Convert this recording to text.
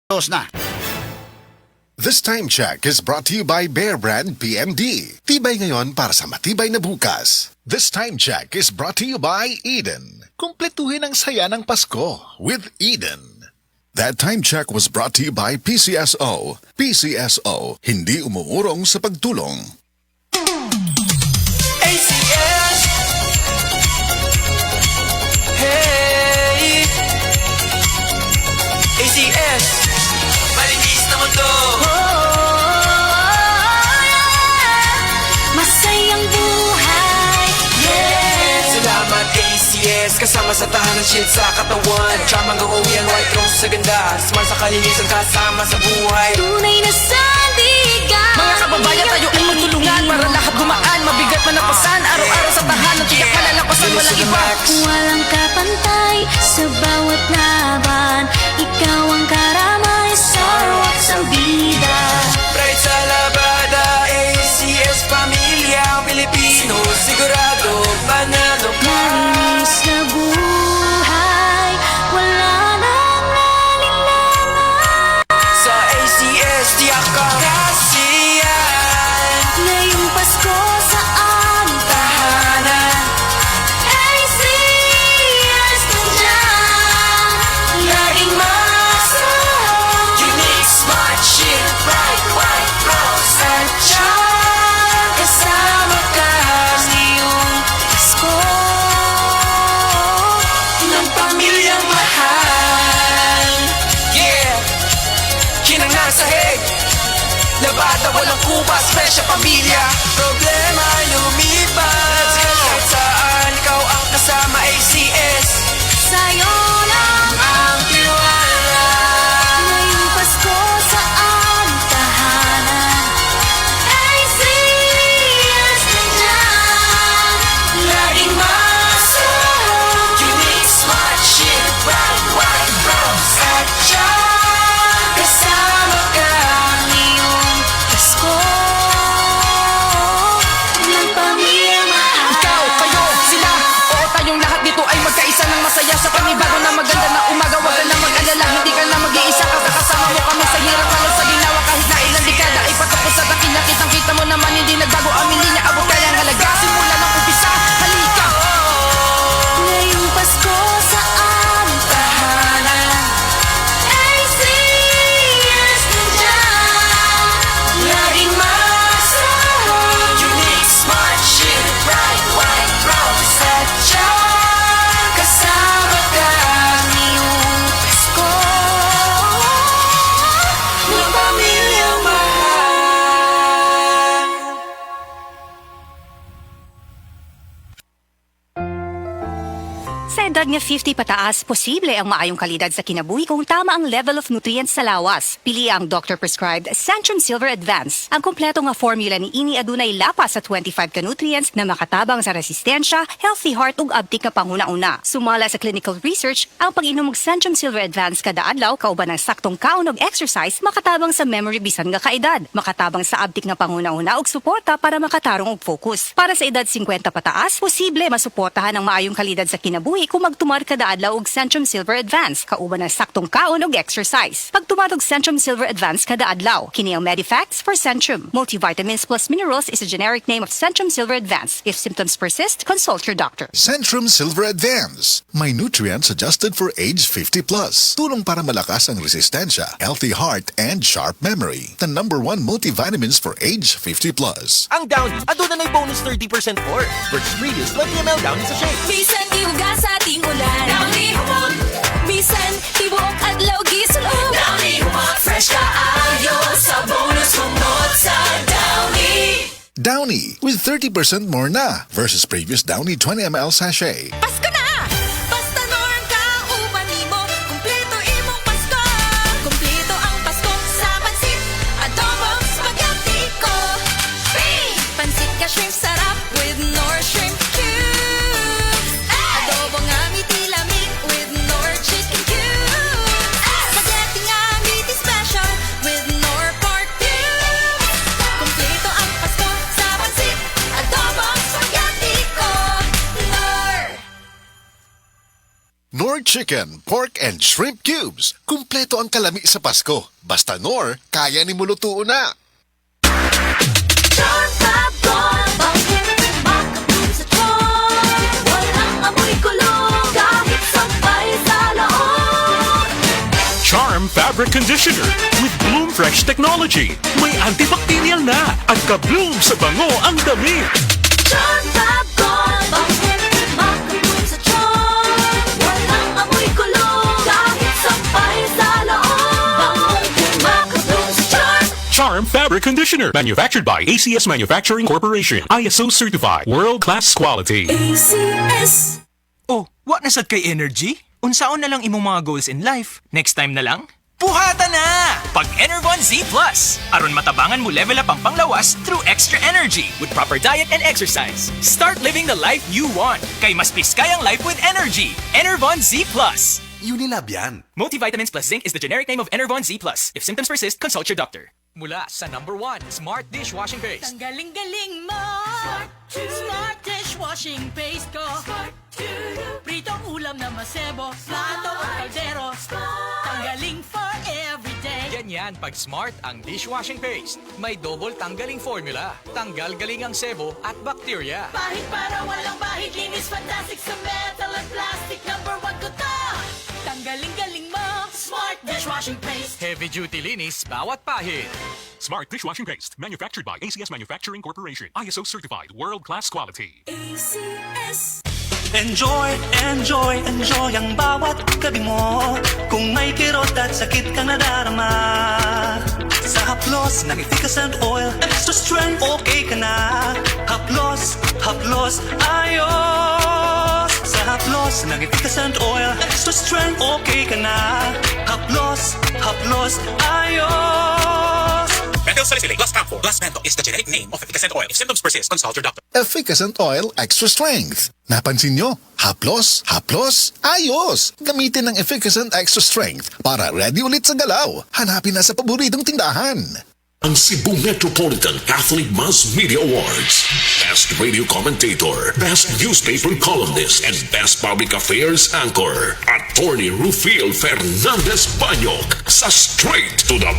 Dos na. This time check is brought to you by Bear Brand PMD. Tibay ngayon para sa matibay na bukas. This time check is brought to you by Eden. Kumpletuhin ang saya ng Pasko with Eden. That time check was brought to you by PCSO. PCSO, hindi umuurong sa pagtulong. ACS. Hey. ACS. Malinis na mundo. Masayang buhay. Salamat ACS. Kasama sa tahanan, shield sa katawan. Tramang uuwi ang white rose sa ganda. Smart sa kalinisan, kasama sa buhay. Tunay na sandigan. Mga kababayan, tayo ay magtulungan para lahat gumaan. Mabigat man ang pasan, araw-araw sa tahanan. Tiyak malalapasan, walang iba. Walang kapantay sa bawat laban. Ikaw ang karamay sa waksang bida. Pride sa labada, ACS pamilya Pilipino. Sigurado, panalo ka. Malinis na buhay. Wala nang alinlangan. Sa ACS, tiyak ka kasiyan. Ngayong Pasko sa aming Tahanan, ACS nandyan. Laging masahol. unique, smart, shield, bright, white, rose. At siyang kasama ka ngayong Pasko ng pamilyang mahal. Yeah! Kinangang sahig, labada walang kupas, presya pamilya. Problema lumipas, kahit saan ikaw ang kasama. ACS, sa'yo lang ang tiwala. ngayong Pasko sa aming tahanan. ACS nandyan. Laging masahol, unique, smart, shield, bright, white, rose. At siyang kasama ka. Ngayong Pasko ng pamilyang mahal. Ikaw, kayo, sila, oo tayong lahat dito ay magkaisa ng masaya sa panibago na maganda na umaga. Huwag ka na mag-alala, hindi ka na mag-iisa. Kakasama mo kami sa hirap lalo sa ginawa. Kahit na ilang dekada ay patapos sa dakinya. Kitang-kita mo naman hindi nagbago ang linya. Abot kaya ang halaga simula ng umpisa. Halika! Ngayong Pasko sa aming tahanan. ACS nandyan. Laging masahol, unique, smart, shield, bright, white, rose. At siyang kasama ka. Ngayong Pasko Ng pamilyang mahal. Sa edad nga 50 pataas, posible ang maayong kalidad sa kinabuhi kung tama ang level of nutrients sa lawas. Pili ang doctor-prescribed Centrum Silver Advance. Ang kompleto nga formula ni ini adunay lapas sa 25 ka nutrients na makatabang sa resistensya, healthy heart ug abtik nga panguna-una. Sumala sa clinical research, ang pag-inom og Centrum Silver Advance kada adlaw kauban ng saktong kaon og exercise makatabang sa memory bisan nga kaedad, makatabang sa abtik nga panguna-una ug suporta para makatarong og focus. Para sa edad 50 pataas, posible masuportahan ang maayong kalidad sa kinabuhi kung magtumar kada adlaw og Centrum Silver Advance kauban ng saktong kaon ug exercise. Pagtumar og Centrum Silver Advance kada adlaw, kini ang Medifacts for Centrum. Multivitamins plus minerals is a generic name of Centrum Silver Advance. If symptoms persist, consult your doctor. Centrum Silver Advance. May nutrients adjusted for age 50 plus. Tulong para malakas ang resistensya, healthy heart, and sharp memory. The #1 multivitamins for age 50 plus. Ang Downy, aduna na bonus 30% for versus previous 20 ml Downy sa shake. Bisan iuga sa ating ulan. Downy humot. Bisan tibuok adlaw gisulod. Downy humot. Fresh kaayo sa bonus humot sa Downy. Downy with 30% more na versus previous Downy 20 ml sachet. Pasko na! Basta norm ka, uban nimo. Kumpleto imong Pasko. Kumpleto ang Pasko sa pansit. Adobong spaghetti ko. Free! Pansit ka shrimp sarap with Nor Shrimp Cubes. Adobong amiti lamig with Nor Chicken Cubes. Spaghetti amiti special with Nor Pork Cubes. Kumpleto ang Pasko sa pansit. Adobong spaghetti ko. Nor! chicken, pork, and shrimp cubes. Kumpleto ang kalami sa Pasko. Basta Nor, kaya ni muluto na. Charm Fab Gold, bakit makabloom sa tiyan? Walang amoy kulong, kahit sampay sa loob. Charm Fabric Conditioner with Bloom Fresh Technology. May antibacterial na at ka-bloom sa bango ang damit. Charm Fab Gold, bakit makabloom sa tiyan? Walang amoy kulong, kahit sampay sa loob. Makabloom sa tiyan. Charm Fabric Conditioner. Manufactured by ACS Manufacturing Corporation. ISO certified. World-class quality. ACS. Oh, what na sad kay energy? Unsaon na lang imong mga goals in life? Next time na lang? Puhata na! Pag Enervon Z Plus! Aron matabangan mo level up ang panglawas through extra energy with proper diet and exercise. Start living the life you want. Kay mas piskayang life with energy. Enervon Z Plus. Unilab yan. Multivitamins plus zinc is the generic name of Enervon Z Plus. If symptoms persist, consult your doctor. Mula sa number 1, Smart Dishwashing Paste. Ang galing-galing mo. Smart dishwashing paste ko. Pritong ulam na masebo. Plato at kaldero. Tanggaling for everyday. Ganyan pag Smart ang dishwashing paste. May double tanggaling formula. Tanggal galing ang sebo at bakterya. Bahid para walang bahid. Linis fantastic sa metal at plastic. Number 1 ko to. Tanggaling-galing mo. Smart dishwashing paste. Heavy duty linis bawat pahid. Smart Dishwashing Paste. Manufactured by ACS Manufacturing Corporation. ISO certified. World-class quality. ACS. Enjoy, enjoy, enjoy ang bawat gabi mo. Kung may kirot at sakit kang nadarama, sa Haplos ng efficacent oil, extra strength, okay ka na. Haplos, Haplos, ayos. Sa Haplos ng efficacent oil, extra strength, okay ka na. Haplos, Haplos, ayos. Bentyl Salicylate plus Camphor plus Menthol is the generic name of efficacent oil. If symptoms persist, consult your doctor. Efficacent Oil Extra Strength. Napansin nyo? Haplos, haplos, ayos! Gamitin ng Efficacent Extra Strength para ready ulit sa galaw. Hanapin na sa paboritong tindahan. Ang Cebu Metropolitan Catholic Mass Media Awards. Best Radio Commentator, Best Newspaper Columnist, and Best Public Affairs Anchor. Attorney Rufil Fernandez Banyok sa Straight to the